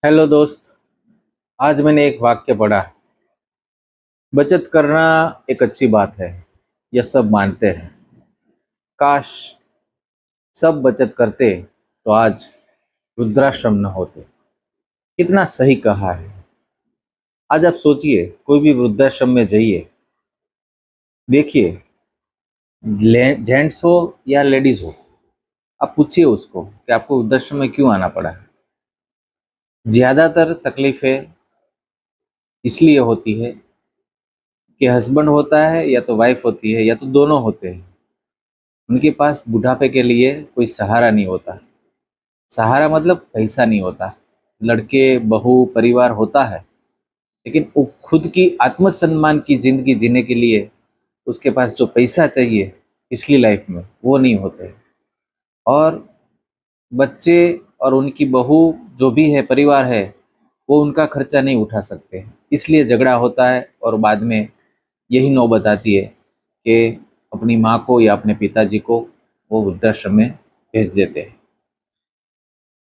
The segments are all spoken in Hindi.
हेलो दोस्त। आज मैंने एक वाक्य पढ़ा। बचत करना एक अच्छी बात है, यह सब मानते हैं। काश सब बचत करते तो आज वृद्धाश्रम न होते। कितना सही कहा है। आज आप सोचिए, कोई भी वृद्धाश्रम में जाइए, देखिए, जेंट्स हो या लेडीज हो, आप पूछिए उसको कि आपको वृद्धाश्रम में क्यों आना पड़ा। ज्यादातर तकलीफें इसलिए होती है कि हस्बैंड होता है या तो वाइफ होती है या तो दोनों होते हैं। उनके पास बुढ़ापे के लिए कोई सहारा नहीं होता। सहारा मतलब पैसा नहीं होता। लड़के बहू परिवार होता है, लेकिन वो खुद की आत्मसम्मान की जिंदगी जीने के लिए उसके पास जो पैसा चाहिए पिछली लाइफ में वो नहीं होते। और बच्चे और उनकी बहू जो भी है परिवार है, वो उनका खर्चा नहीं उठा सकते, इसलिए झगड़ा होता है और बाद में यही नौबत आती है कि अपनी माँ को या अपने पिताजी को वो वृद्धाश्रम में भेज देते हैं।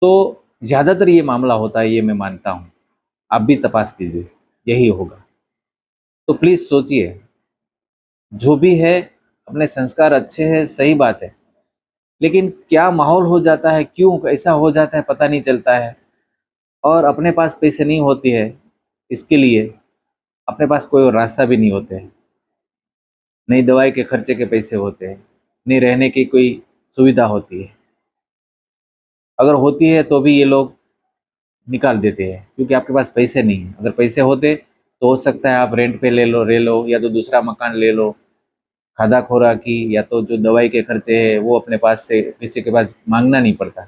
तो ज़्यादातर ये मामला होता है, ये मैं मानता हूँ। आप भी तपास कीजिए, यही होगा। तो प्लीज़ सोचिए, जो भी है अपने संस्कार अच्छे हैं, सही बात है, लेकिन क्या माहौल हो जाता है, क्यों ऐसा हो जाता है पता नहीं चलता है। और अपने पास पैसे नहीं होती है, इसके लिए अपने पास कोई और रास्ता भी नहीं होते हैं। नहीं दवाई के खर्चे के पैसे होते हैं, नहीं रहने की कोई सुविधा होती है। अगर होती है तो भी ये लोग निकाल देते हैं, क्योंकि आपके पास पैसे नहीं है। अगर पैसे होते तो हो सकता है आप रेंट पे ले लो, या तो दूसरा मकान ले लो। खादा खोरा की या तो जो दवाई के खर्चे हैं वो अपने पास से किसी के पास मांगना नहीं पड़ता।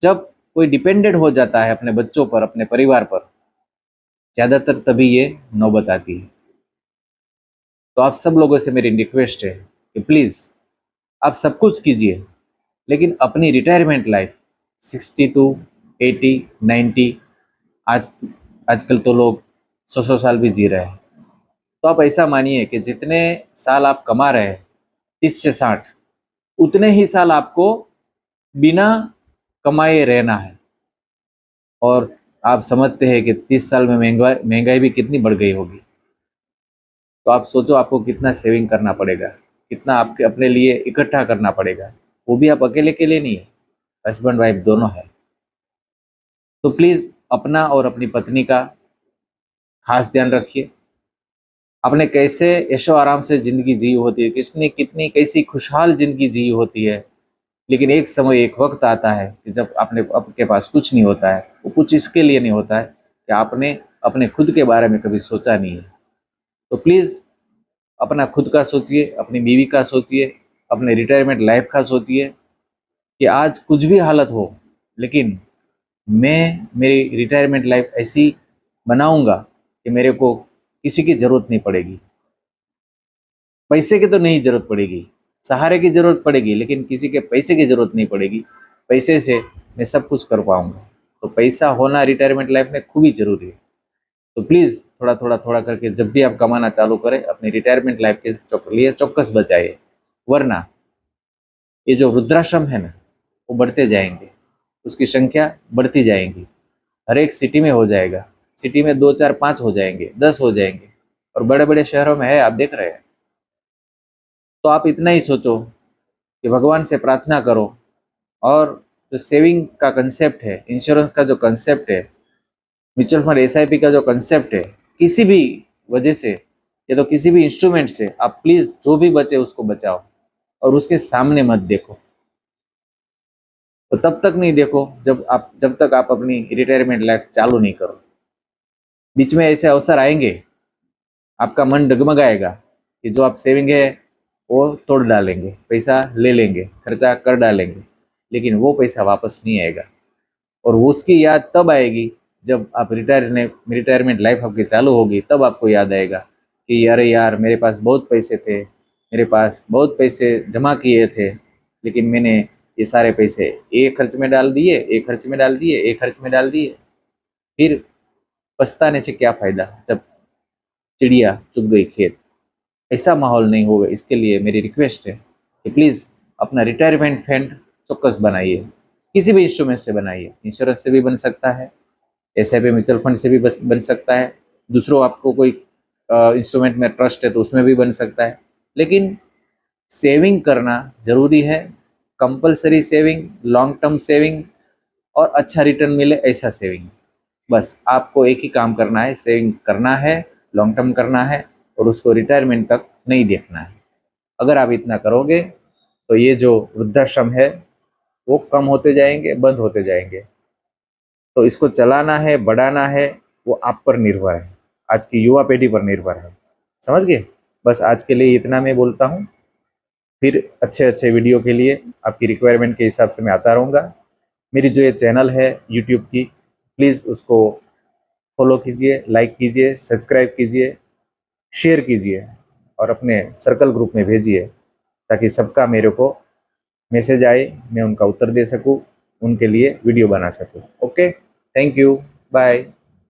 जब कोई डिपेंडेंट हो जाता है अपने बच्चों पर, अपने परिवार पर, ज़्यादातर तभी ये नौबत आती है। तो आप सब लोगों से मेरी रिक्वेस्ट है कि प्लीज़ आप सब कुछ कीजिए, लेकिन अपनी रिटायरमेंट लाइफ 62, 80, 90, आज आजकल तो लोग 100 साल भी जी रहे हैं। तो आप ऐसा मानिए कि जितने साल आप कमा रहे हैं, 30 से 60, उतने ही साल आपको बिना कमाए रहना है। और आप समझते हैं कि 30 साल में महंगाई महंगाई भी कितनी बढ़ गई होगी। तो आप सोचो आपको कितना सेविंग करना पड़ेगा, कितना आपके अपने लिए इकट्ठा करना पड़ेगा। वो भी आप अकेले के लिए नहीं, हस्बैंड वाइफ दोनों है। तो प्लीज़ अपना और अपनी पत्नी का खास ध्यान रखिए। आपने कैसे ऐशो आराम से ज़िंदगी जी होती है, किसने कितनी कैसी खुशहाल ज़िंदगी जी होती है, लेकिन एक समय एक वक्त आता है कि जब आपके पास कुछ नहीं होता है। वो कुछ इसके लिए नहीं होता है कि आपने अपने खुद के बारे में कभी सोचा नहीं है। तो प्लीज़ अपना खुद का सोचिए, अपनी बीवी का सोचिए, अपने रिटायरमेंट लाइफ का सोचिए कि आज कुछ भी हालत हो, लेकिन मैं मेरी रिटायरमेंट लाइफ ऐसी बनाऊंगा कि मेरे को किसी की ज़रूरत नहीं पड़ेगी। पैसे की तो नहीं ज़रूरत पड़ेगी, सहारे की ज़रूरत पड़ेगी, लेकिन किसी के पैसे की ज़रूरत नहीं पड़ेगी। पैसे से मैं सब कुछ कर पाऊंगा। तो पैसा होना रिटायरमेंट लाइफ में खूब ही ज़रूरी है। तो प्लीज़ थोड़ा थोड़ा थोड़ा करके जब भी आप कमाना चालू करें, अपनी रिटायरमेंट लाइफ के लिए चौकस बचाइए। वरना ये जो वृद्धाश्रम है ना, वो बढ़ते जाएंगे, उसकी संख्या बढ़ती जाएंगी। हर एक सिटी में हो जाएगा। सिटी में 2, 4, 5 हो जाएंगे, 10 हो जाएंगे, और बड़े बड़े शहरों में है, आप देख रहे हैं। तो आप इतना ही सोचो कि भगवान से प्रार्थना करो। और जो सेविंग का कंसेप्ट है, इंश्योरेंस का जो कंसेप्ट है, म्यूचुअल फंड एसआईपी का जो कंसेप्ट है, किसी भी वजह से या तो किसी भी इंस्ट्रूमेंट से आप प्लीज़ जो भी बचे उसको बचाओ, और उसके सामने मत देखो। तो तब तक नहीं देखो जब तक आप अपनी रिटायरमेंट लाइफ चालू नहीं करो। बीच में ऐसे अवसर आएंगे, आपका मन डगमगाएगा कि जो आप सेविंग है वो तोड़ डालेंगे, पैसा ले लेंगे, खर्चा कर डालेंगे, लेकिन वो पैसा वापस नहीं आएगा। और वो उसकी याद तब आएगी जब आप रिटायरमेंट लाइफ आपकी चालू होगी, तब आपको याद आएगा कि अरे यार, मेरे पास बहुत पैसे थे, मेरे पास बहुत पैसे जमा किए थे, लेकिन मैंने ये सारे पैसे एक खर्च में डाल दिए, एक खर्च में डाल दिए, एक खर्च में डाल दिए। फिर पछताने से क्या फ़ायदा जब चिड़िया चुग गई खेत। ऐसा माहौल नहीं होगा। इसके लिए मेरी रिक्वेस्ट है कि प्लीज़ अपना रिटायरमेंट फंड चौकस बनाइए, किसी भी इंस्ट्रूमेंट से बनाइए। इंश्योरेंस से भी बन सकता है, SIP म्यूचुअल फंड से भी बन सकता है। दूसरों आपको कोई इंस्ट्रूमेंट में ट्रस्ट है तो उसमें भी बन सकता है, लेकिन सेविंग करना ज़रूरी है। Compulsory saving, long term saving और अच्छा रिटर्न मिले ऐसा सेविंग। बस आपको एक ही काम करना है, सेविंग करना है, लॉन्ग टर्म करना है और उसको रिटायरमेंट तक नहीं देखना है। अगर आप इतना करोगे तो ये जो वृद्धाश्रम है वो कम होते जाएंगे, बंद होते जाएंगे। तो इसको चलाना है, बढ़ाना है, वो आप पर निर्भर है, आज की युवा पीढ़ी पर निर्भर है। समझ गए? बस आज के लिए इतना मैं बोलता हूँ। फिर अच्छे अच्छे वीडियो के लिए आपकी रिक्वायरमेंट के हिसाब से मैं आता रहूँगा। मेरी जो ये चैनल है यूट्यूब की, प्लीज़ उसको फॉलो कीजिए, लाइक कीजिए, सब्सक्राइब कीजिए, शेयर कीजिए और अपने सर्कल ग्रुप में भेजिए, ताकि सबका मेरे को मैसेज आए, मैं उनका उत्तर दे सकूँ, उनके लिए वीडियो बना सकूँ। Okay, thank you, bye.